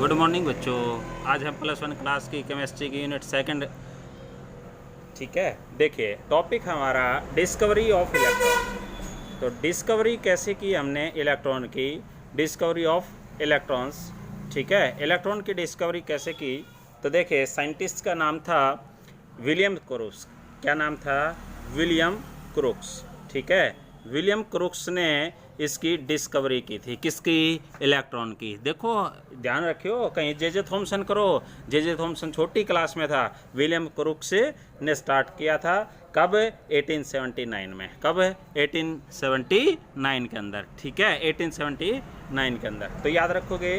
Good morning बच्चों। आज हम +1 क्लास की केमिस्ट्री की यूनिट सेकंड, ठीक है। देखिए टॉपिक हमारा डिस्कवरी ऑफ इलेक्ट्रॉन। तो डिस्कवरी कैसे की हमने इलेक्ट्रॉन की, डिस्कवरी ऑफ इलेक्ट्रॉन्स, ठीक है। इलेक्ट्रॉन की डिस्कवरी कैसे की, तो देखिए साइंटिस्ट का नाम था विलियम क्रूक्स। क्या नाम था? विलियम क्रूक्स, ठीक है। विलियम क्रूक्स ने इसकी डिस्कवरी की थी। किसकी? इलेक्ट्रॉन की। देखो ध्यान रखियो, कहीं जे थॉमसन करो। जे थॉमसन छोटी क्लास में था, विलियम क्रूक्स ने स्टार्ट किया था। कब? 1879 में। कब? 1879 के अंदर, ठीक है। 1879 के अंदर। तो याद रखोगे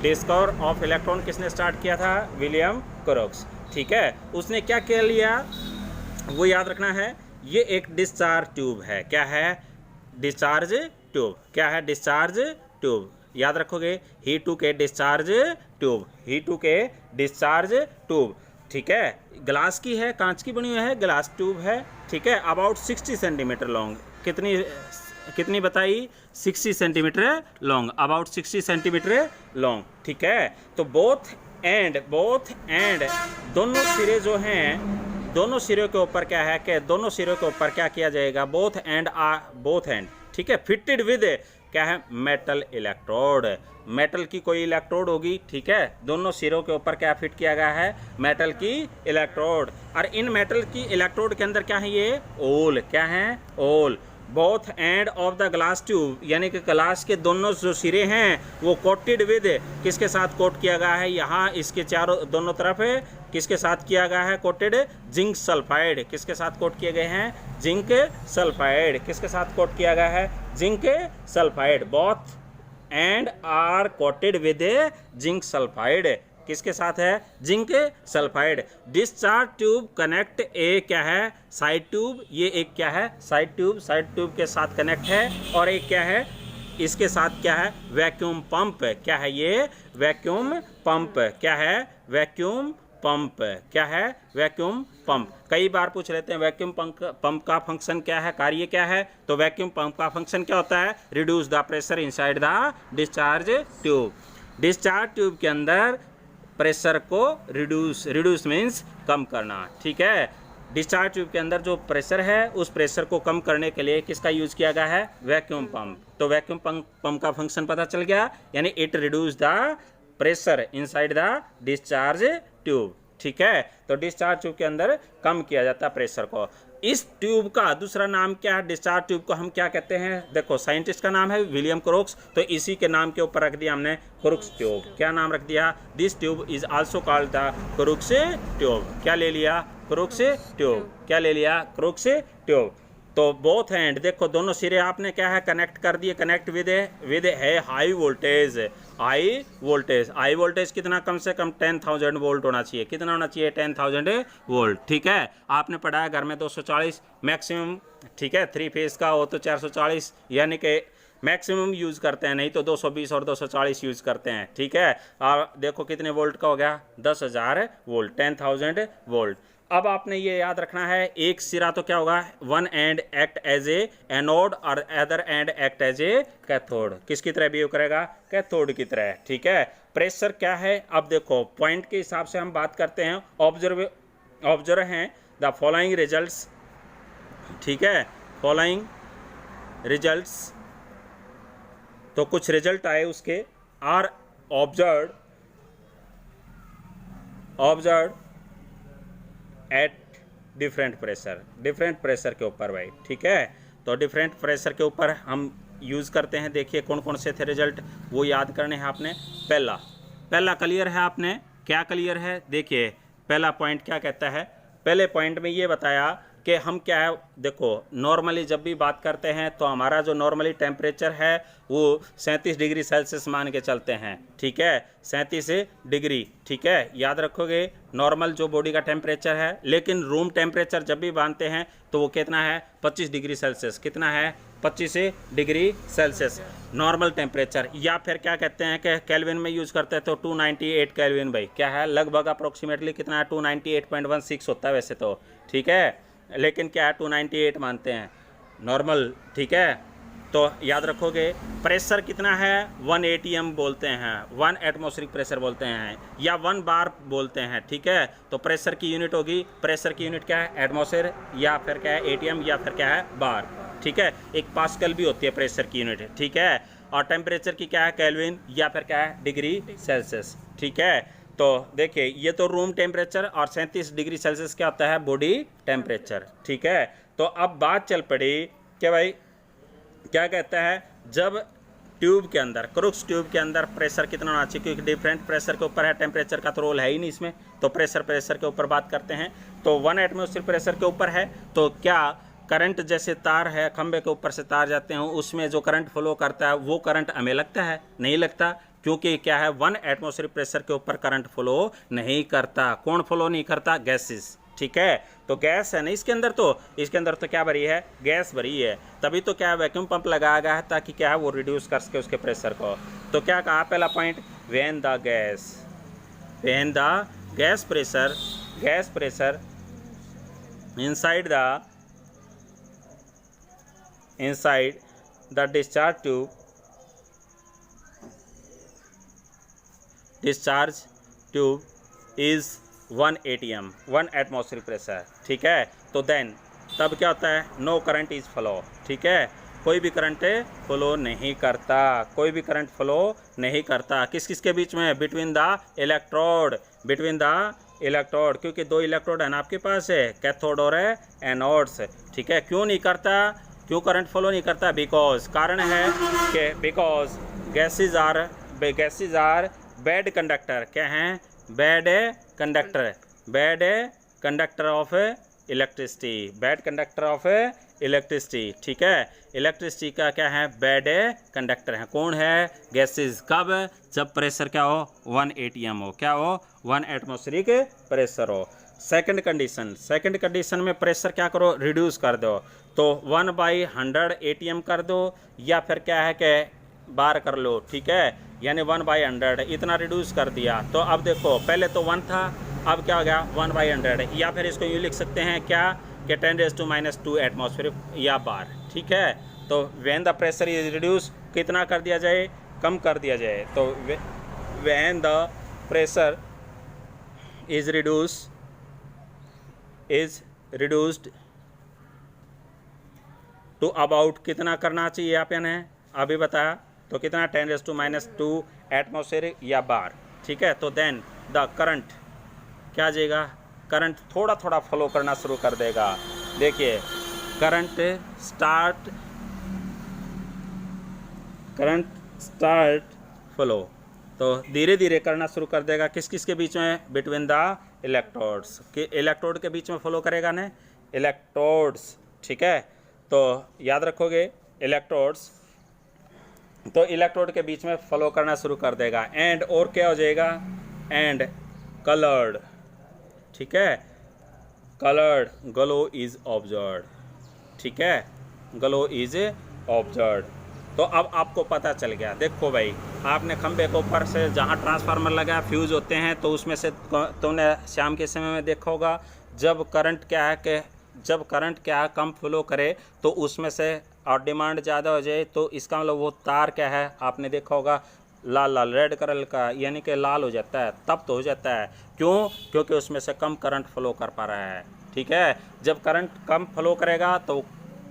डिस्कवर ऑफ इलेक्ट्रॉन किसने स्टार्ट किया था? विलियम क्रूक्स, ठीक है। उसने क्या कर लिया वो याद रखना है। ये एक डिस्चार्ज ट्यूब है। क्या है? Discharge tube. क्या है? Discharge tube. याद रखोगे, ही टू के डिस्चार्ज ट्यूब, ही टू के डिस्चार्ज ट्यूब, ठीक है। ग्लास की है, कांच की बनी हुई है, ग्लास ट्यूब है, ठीक है। About 60 centimetre long. कितनी बताई? 60 centimetre long, about 60 centimetre long, ठीक है। तो बोथ एंड दोनों सिरे जो हैं, दोनों सिरों के ऊपर क्या है कि दोनों सिरों के ऊपर क्या किया जाएगा? बोथ एंड, ठीक है। फिटेड विद क्या है? Metal electrode. मेटल की कोई इलेक्ट्रोड होगी, ठीक है। दोनों सिरों के ऊपर क्या फिट किया गया है? मेटल की इलेक्ट्रोड। और इन मेटल की इलेक्ट्रोड के अंदर क्या है? ये ओल। क्या है? ओल। Both end of the glass tube, यानी कि ग्लास के दोनों जो सिरे हैं वो कोटेड विद, किसके साथ कोट किया गया है? यहाँ इसके चारों दोनों तरफ किसके साथ किया गया है? Coated zinc sulphide. किसके साथ कोट किए गए हैं? Zinc sulphide. किसके साथ कोट किया गया है? Zinc sulphide. Both end are coated with zinc sulphide. किसके साथ है? Zinc sulphide. Discharge tube connected क्या है? Side tube. ये एक क्या है? Side tube. साइड ट्यूब के साथ कनेक्ट है। और एक क्या है? इसके साथ क्या है? Vacuum pump. क्या है ये? Vacuum pump. क्या है? Vacuum pump. क्या है? Vacuum pump. कई बार पूछ लेते हैं वैक्यूम पंप का फंक्शन क्या है, कार्य क्या है? तो वैक्यूम पंप का फंक्शन क्या होता है? Reduce the pressure inside the discharge tube. Discharge tube के अंदर प्रेशर को रिड्यूस मीन्स कम करना, ठीक है। डिस्चार्ज ट्यूब के अंदर जो प्रेशर है उस प्रेशर को कम करने के लिए किसका यूज किया गया है? Vacuum pump. तो वैक्यूम पंप का फंक्शन पता चल गया, यानी it reduce the pressure inside the discharge tube, ठीक है। तो डिस्चार्ज ट्यूब के अंदर कम किया जाता है प्रेशर को। इस ट्यूब का दूसरा नाम क्या है? डिस्चार्ज ट्यूब को हम क्या कहते हैं? देखो साइंटिस्ट का नाम है विलियम क्रूक्स, तो इसी के नाम के ऊपर रख दिया हमने क्रूक्स ट्यूब। क्या नाम रख दिया? This tube is also called the crooks tube. क्या ले लिया? Crooks tube. क्या ले लिया? Crooks tube. तो बोथ हैंड, देखो दोनों सिरे आपने क्या है? कनेक्ट कर दिए। कनेक्ट विद है हाई वोल्टेज। हाई वोल्टेज कितना? कम से कम 10,000 वोल्ट होना चाहिए। कितना होना चाहिए? 10,000 वोल्ट, ठीक है। आपने पढ़ा है घर में 240 मैक्सिमम, ठीक है। 3 फेज का हो तो 440, यानी कि मैक्सिमम यूज़ करते हैं, नहीं तो 220 और 240 यूज़ करते हैं, ठीक है। और देखो कितने वोल्ट का हो गया? 10,000 वोल्ट, 10,000 वोल्ट। अब आपने ये याद रखना है, एक सिरा तो क्या होगा? One end act as a anode और other end act as a cathode. किसकी तरह बिहेव करेगा? कैथोड की तरह, ठीक है। प्रेशर क्या है? अब देखो पॉइंट के हिसाब से हम बात करते हैं। ऑब्जर्व हैं द फॉलोइंग रिजल्ट्स, ठीक है। फॉलोइंग रिजल्ट्स, तो कुछ रिजल्ट आए उसके। Are observe at different pressure के ऊपर भाई, ठीक है। तो डिफरेंट प्रेशर के ऊपर हम यूज़ करते हैं। देखिए कौन कौन से थे रिजल्ट, वो याद करने हैं आपने। पहला क्लियर है आपने? क्या क्लियर है? देखिए पहला पॉइंट क्या कहता है? पहले पॉइंट में ये बताया कि हम क्या है, देखो नॉर्मली जब भी बात करते हैं तो हमारा जो नॉर्मली टेम्परेचर है वो 37 डिग्री सेल्सियस मान के चलते हैं, ठीक है। 37 डिग्री, ठीक है। याद रखोगे नॉर्मल जो बॉडी का टेम्परेचर है, लेकिन रूम टेम्परेचर जब भी मानते हैं तो वो कितना है? 25 डिग्री सेल्सियस। कितना है? 25 डिग्री सेल्सियस नॉर्मल टेम्परेचर। या फिर क्या कहते हैं कि केल्विन में यूज़ करते हैं तो 298 केल्विन भाई, क्या है? लगभग अप्रोक्सीमेटली कितना है? 298.16 होता है वैसे तो, ठीक है, लेकिन क्या है 298 मानते हैं नॉर्मल, ठीक है। तो याद रखोगे प्रेशर कितना है 1 atm बोलते हैं, 1 एटमॉस्फेरिक प्रेशर बोलते हैं या 1 बार बोलते हैं, ठीक है। तो प्रेशर की यूनिट होगी, प्रेशर की यूनिट क्या है एटमॉस्फेयर या फिर क्या है atm या फिर क्या है बार, ठीक है। एक पास्कल भी होती है प्रेशर की यूनिट, ठीक है। और टेम्परेचर की क्या है केल्विन या फिर क्या है डिग्री सेल्सियस, ठीक है। तो देखिए ये तो रूम टेम्परेचर और 37 डिग्री सेल्सियस क्या होता है बॉडी टेम्परेचर, ठीक है। तो अब बात चल पड़ी कि भाई क्या कहता है जब ट्यूब के अंदर क्रुक्स ट्यूब के अंदर प्रेशर कितना होना चाहिए, क्योंकि डिफरेंट प्रेशर के ऊपर है, टेम्परेचर का तो रोल है ही नहीं इसमें, तो प्रेशर के ऊपर बात करते हैं। तो 1 एटमॉस्फेयर प्रेशर के ऊपर है, तो क्या करंट जैसे तार है खंबे के ऊपर से तार जाते हैं उसमें जो करंट फ्लो करता है वो करंट हमें लगता है नहीं लगता, क्योंकि क्या है 1 एटमॉस्फेरिक प्रेशर के ऊपर करंट फ्लो नहीं करता। कौन फ्लो नहीं करता, गैसेस, ठीक है। तो गैस है ना इसके अंदर, तो इसके अंदर तो क्या भरी है गैस भरी है, तभी तो क्या वैक्यूम पंप लगाया गया है ताकि क्या है वो रिड्यूस कर सके उसके प्रेशर को। तो क्या कहा पहला point, when the gas pressure inside the discharge tube is 1 atm 1 atmospheric pressure, ठीक है। तो देन तब क्या होता है नो करंट इज फ्लो, ठीक है। कोई भी करंट फ्लो नहीं करता, किस किस के बीच में, बिटवीन द इलेक्ट्रोड, क्योंकि 2 इलेक्ट्रोड है ना आपके पास है कैथोड और एनोड्स, ठीक है। क्यों नहीं करता, क्यों करंट फ्लो नहीं करता, बिकॉज कारण है कि because gases are bad conductor, क्या हैं बैड कंडक्टर ऑफ इलेक्ट्रिसिटी, ठीक है। इलेक्ट्रिसिटी का क्या है बैड कंडक्टर है, कौन है गैसेज, कब, जब प्रेशर क्या हो 1 atm हो, क्या हो 1 एटमॉस्फेरिक प्रेशर हो। सेकंड कंडीशन में प्रेशर क्या करो रिड्यूस कर दो, तो 1/100 atm कर दो या फिर क्या है कि बार कर लो, ठीक है, यानी 1/100 इतना रिड्यूस कर दिया। तो अब देखो पहले तो 1 था, अब क्या हो गया 1/100, या फिर इसको यूँ लिख सकते हैं क्या कि 10⁻² एटमॉस्फेयर या बार, ठीक है। तो when the pressure is reduce कितना कर दिया जाए, कम कर दिया जाए, तो when the pressure is reduced to about कितना करना चाहिए आपने अभी बताया, तो कितना 10⁻² एटमॉस्फेयर या बार, ठीक है। तो देन द करंट क्या जाएगा, करंट थोड़ा थोड़ा फ्लो करना शुरू कर देगा। देखिए करंट स्टार्ट फ्लो, तो धीरे धीरे करना शुरू कर देगा, किस किस के बीच में, बिटवीन द इलेक्ट्रोड्स, इलेक्ट्रोड के बीच में फ्लो करेगा ना इलेक्ट्रोड्स, ठीक है। तो याद रखोगे इलेक्ट्रोड्स, तो इलेक्ट्रोड के बीच में फ्लो करना शुरू कर देगा, एंड और क्या हो जाएगा, एंड कलर्ड, ठीक है, कलर्ड ग्लो इज ऑब्जर्व्ड, ठीक है, ग्लो इज ऑब्जर्व्ड। तो अब आपको पता चल गया, देखो भाई आपने खंबे के ऊपर से जहाँ ट्रांसफार्मर लगा फ्यूज होते हैं, तो उसमें से तुमने शाम के समय में देखा होगा जब करंट क्या है कम फ्लो करे तो उसमें से और डिमांड ज़्यादा हो जाए, तो इसका मतलब वो तार क्या है आपने देखा होगा लाल रेड कलर का, यानी कि लाल हो जाता है, तब तो हो जाता है, क्यों, क्योंकि उसमें से कम करंट फ्लो कर पा रहा है, ठीक है। जब करंट कम फ्लो करेगा तो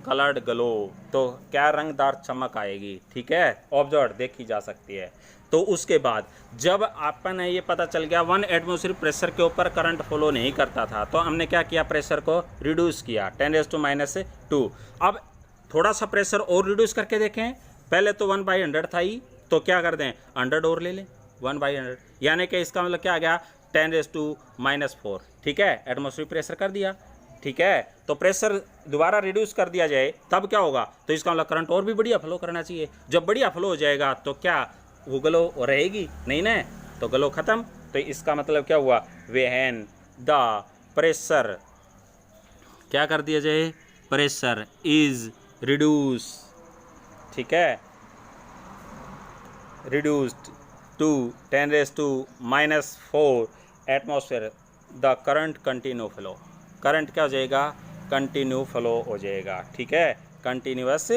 कलर्ड ग्लो, तो क्या रंगदार चमक आएगी, ठीक है, ऑब्जर्व देखी जा सकती है। तो उसके बाद जब अपन ये पता चल गया 1 एटमॉस्फेयर प्रेशर के ऊपर करंट फ्लो नहीं करता था, तो हमने क्या किया, प्रेशर को रिड्यूस किया 10⁻²। अब थोड़ा सा प्रेशर और रिड्यूस करके देखें, पहले तो 1/100 था ही, तो क्या कर दें 100 और ले लें 1/100, यानी कि इसका मतलब क्या आ गया 10⁻⁴, ठीक है, एटमॉस्फेरिक प्रेशर कर दिया, ठीक है। तो प्रेशर दोबारा रिड्यूस कर दिया जाए तब क्या होगा, तो इसका मतलब करंट और भी बढ़िया फ्लो करना चाहिए, जब बढ़िया फ्लो हो जाएगा तो क्या वो ग्लो रहेगी नहीं ना, तो ग्लो ख़त्म। तो इसका मतलब क्या हुआ, व्हेन द प्रेशर क्या कर दिया जाए, प्रेशर इज रिड्यूस, ठीक है, reduced to 10⁻⁴ atmosphere, the current continue flow, current क्या हो जाएगा कंटिन्यू फ्लो हो जाएगा, ठीक है, कंटिन्यूअस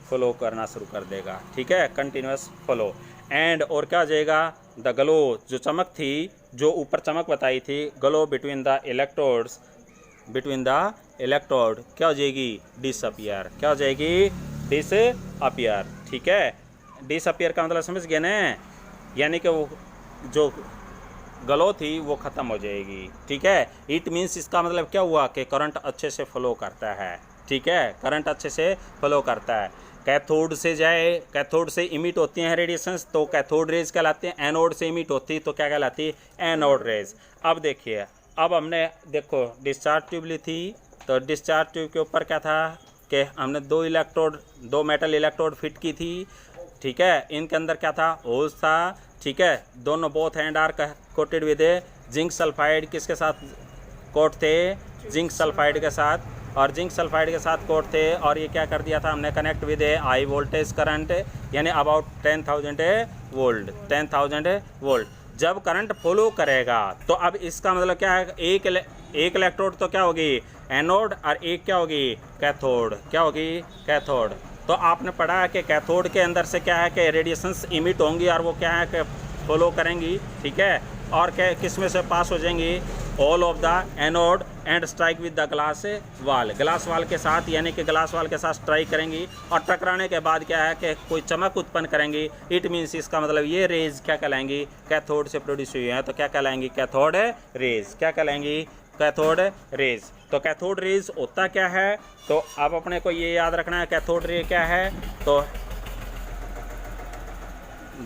फ्लो करना शुरू कर देगा, ठीक है, कंटिन्यूस फ्लो। एंड और क्या हो जाएगा, द ग्लो, जो चमक थी, जो ऊपर चमक बताई थी, glow between the electrodes, between the electrode क्या हो जाएगी, डिसअपियर, क्या हो जाएगी, डिसअपियर, ठीक है। डिसअपियर का मतलब समझ गए ना, यानी कि वो जो ग्लो थी वो ख़त्म हो जाएगी, ठीक है। इट मीन्स इसका मतलब क्या हुआ कि करंट अच्छे से फ्लो करता है, ठीक है, करंट अच्छे से फ्लो करता है। कैथोड से जाए, कैथोड से इमिट होती हैं रेडिएशंस तो कैथोड रेज कहलाते हैं, एनोड से इमिट होती तो क्या कहलाती है, एनोड रेज। अब देखिए, अब हमने देखो डिस्चार्ज ट्यूब ली थी, तो डिस्चार्ज ट्यूब के ऊपर क्या था कि हमने दो मेटल इलेक्ट्रोड फिट की थी, ठीक है। इनके अंदर क्या था, होल्स था, ठीक है। दोनों both hand are coated with zinc sulphide, किसके साथ कोट थे, जिंक सल्फाइड के साथ, और जिंक सल्फाइड के साथ कोट थे। और ये क्या कर दिया था हमने, connect with high voltage current, यानी अबाउट 10,000 वोल्ट, 10,000 वोल्ट। जब करंट फ्लो करेगा तो अब इसका मतलब क्या है, एक इलेक्ट्रोड तो क्या होगी, एनोड, और एक क्या होगी, कैथोड, क्या होगी, कैथोड। तो आपने पढ़ा है कि कैथोड के अंदर से क्या है कि रेडिएशंस इमिट होंगी और वो क्या है कि फ्लो करेंगी, ठीक है। और क्या किस में से पास हो जाएंगी, all of the anode and strike with the glass वाल, ग्लास वाल के साथ, यानी कि ग्लास वाल के साथ स्ट्राइक करेंगी और टकराने के बाद क्या है कि कोई चमक उत्पन्न करेंगी। इट मीन्स इसका मतलब ये रेज क्या कहलाएंगी, कैथोड से प्रोड्यूस हुई है, तो क्या कहलाएंगी, कैथोड रेज, क्या कहलाएंगी, कैथोड रेज। तो कैथोड रेज होता क्या है, तो अब अपने को ये याद रखना है कैथोड रे क्या है, तो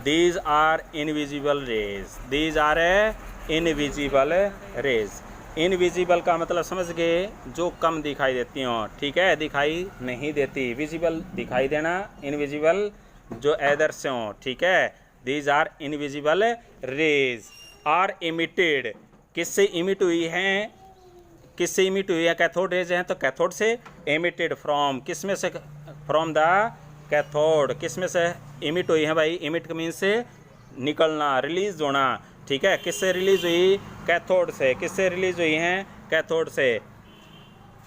these are invisible rays, these are invisible rays. Invisible का मतलब समझ गए, जो कम दिखाई देती हो, ठीक है, दिखाई नहीं देती, विजिबल दिखाई देना, इनविजिबल जो अदृश्य हो, ठीक है। These are invisible rays are emitted, किससे इमिट हुई हैं, किससे इमिट हुई है, कैथोड रेज हैं तो कैथोड से, इमिटेड फ्रॉम, किस में से, फ्रॉम द कैथोड, किस में से इमिट हुई है भाई, इमिट मीन से निकलना, रिलीज होना, ठीक है। किससे रिलीज हुई, कैथोड से, किससे रिलीज हुई हैं, कैथोड से,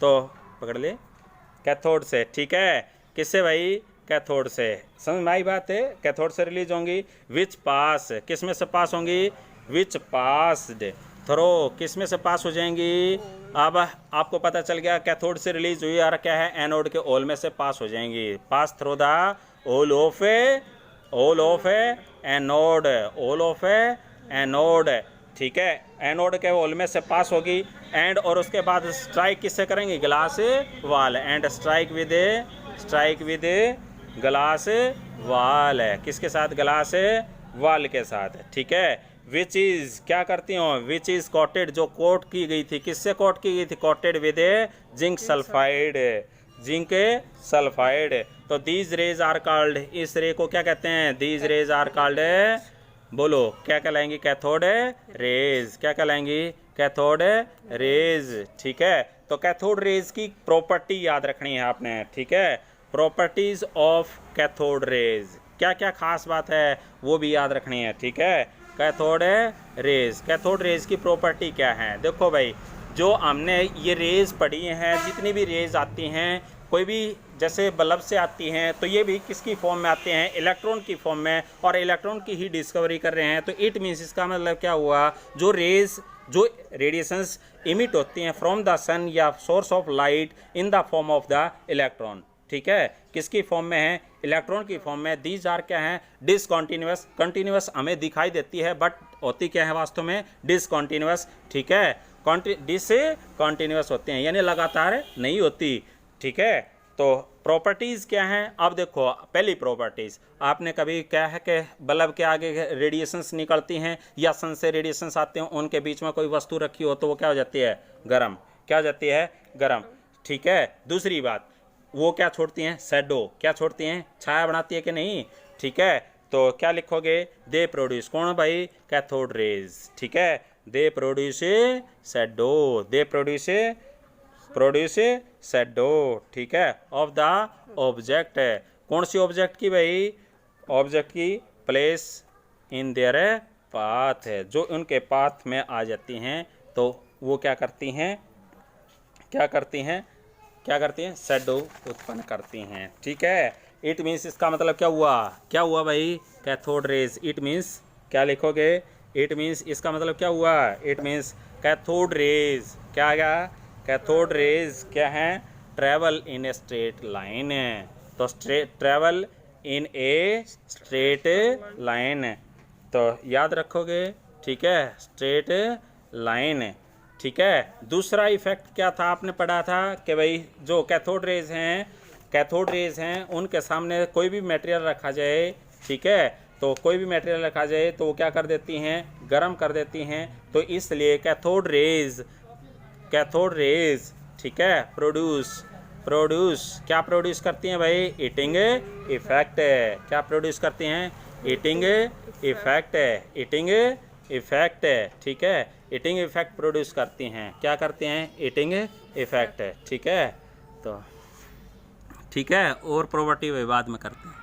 तो पकड़ ले, कैथोड से, ठीक है। किससे भाई, कैथोड से, समझ में आई बात है, कैथोड से रिलीज होंगी। विच पास, किस में से पास होंगी, विच पास्ड थ्रो, किस में से पास हो जाएंगी। अब आपको पता चल गया कैथोड से रिलीज हुई और क्या है, एनोड के ओल में से पास हो जाएंगी, पास थ्रू द ओल ऑफ एनोड, ओल ऑफ एनोड, ठीक है, एनोड के ओल में से पास होगी। एंड और उसके बाद स्ट्राइक किससे करेंगे, ग्लास वाल, एंड स्ट्राइक विद ग्लास वाल, किसके साथ, ग्लास वाल के साथ, ठीक है। विच इज़ क्या करती हूँ, विच इज़ कोटेड, जो कोट की गई थी, किससे कोट की गई थी, coated with zinc sulphide, zinc sulphide. तो दीज रेज आर कॉल्ड, इस रे को क्या कहते हैं, दीज रेज आर कॉल्ड, बोलो क्या कहलाएंगी, कैथोड रेज, क्या कहलाएंगी, कैथोड रेज, ठीक है। तो कैथोड रेज की प्रॉपर्टी याद रखनी है आपने, ठीक है, प्रॉपर्टीज ऑफ कैथोड रेज, क्या क्या खास बात है वो भी याद रखनी है, ठीक है। कैथोड रेज, कैथोड रेज की प्रॉपर्टी क्या है, देखो भाई, जो हमने ये रेज पढ़ी हैं, जितनी भी रेज आती हैं, कोई भी जैसे बल्ब से आती हैं, तो ये भी किसकी फॉर्म में आते हैं, इलेक्ट्रॉन की फॉर्म में, और इलेक्ट्रॉन की ही डिस्कवरी कर रहे हैं। तो इट मीन्स इसका मतलब क्या हुआ, जो रेज, जो रेडिएशंस इमिट होती हैं फ्रॉम द सन या source of light in the form of the electron, ठीक है, किसकी फॉर्म में है, इलेक्ट्रॉन की फॉर्म में। दीज आर क्या है, डिसकॉन्टिन्यूस, कंटिन्यूस हमें दिखाई देती है बट होती क्या है वास्तव में, डिसकॉन्टिन्यूस, ठीक है, डिसकॉन्टिन्यूस होते हैं, यानी लगातार नहीं होती, ठीक है। तो प्रॉपर्टीज़ क्या हैं, अब देखो, पहली प्रॉपर्टीज़, आपने कभी क्या है कि बल्ब के आगे रेडिएशंस निकलती हैं या सन से रेडिएशंस आते हैं, उनके बीच में कोई वस्तु रखी हो तो वो क्या हो जाती है, गर्म, क्या हो जाती है, गर्म, ठीक है। दूसरी बात, वो क्या छोड़ती हैं, शैडो, क्या छोड़ती हैं, छाया बनाती है कि नहीं, ठीक है। तो क्या लिखोगे, दे प्रोड्यूस, कौन भाई, कैथोड रेज, ठीक है, they produce shadow, they produce shadow, ठीक है, ऑफ द ऑब्जेक्ट, कौन सी ऑब्जेक्ट की भाई, ऑब्जेक्ट की प्लेस इन देयर पाथ है, जो उनके पाथ में आ जाती हैं तो वो क्या करती हैं, क्या करती हैं, क्या करती हैं, शैडो उत्पन्न करती हैं, ठीक है। इट मीन्स इसका मतलब क्या हुआ भाई, कैथोड रेज। इट मीन्स क्या लिखोगे, इट मीन्स इसका मतलब क्या हुआ, इट मीन्स कैथोड रेज। क्या आ गया, कैथोड रेज क्या है, travel in a straight line. तो travel in a straight line, तो याद रखोगे, ठीक है, स्ट्रेट लाइन, ठीक है। दूसरा इफेक्ट क्या था, आपने पढ़ा था कि भाई जो कैथोड रेज हैं उनके सामने कोई भी मटेरियल रखा जाए, ठीक है, तो कोई भी मटेरियल रखा जाए तो वो क्या कर देती हैं, गर्म कर देती हैं। तो इसलिए कैथोड रेज, ठीक है, प्रोड्यूस क्या प्रोड्यूस करती हैं भाई, हीटिंग इफेक्ट। क्या प्रोड्यूस करती हैं, हीटिंग इफेक्ट, ठीक है, हीटिंग इफेक्ट प्रोड्यूस करती हैं। क्या करते हैं, हीटिंग इफेक्ट, ठीक है। तो ठीक है, और प्रॉपर्टी बाद में करते हैं।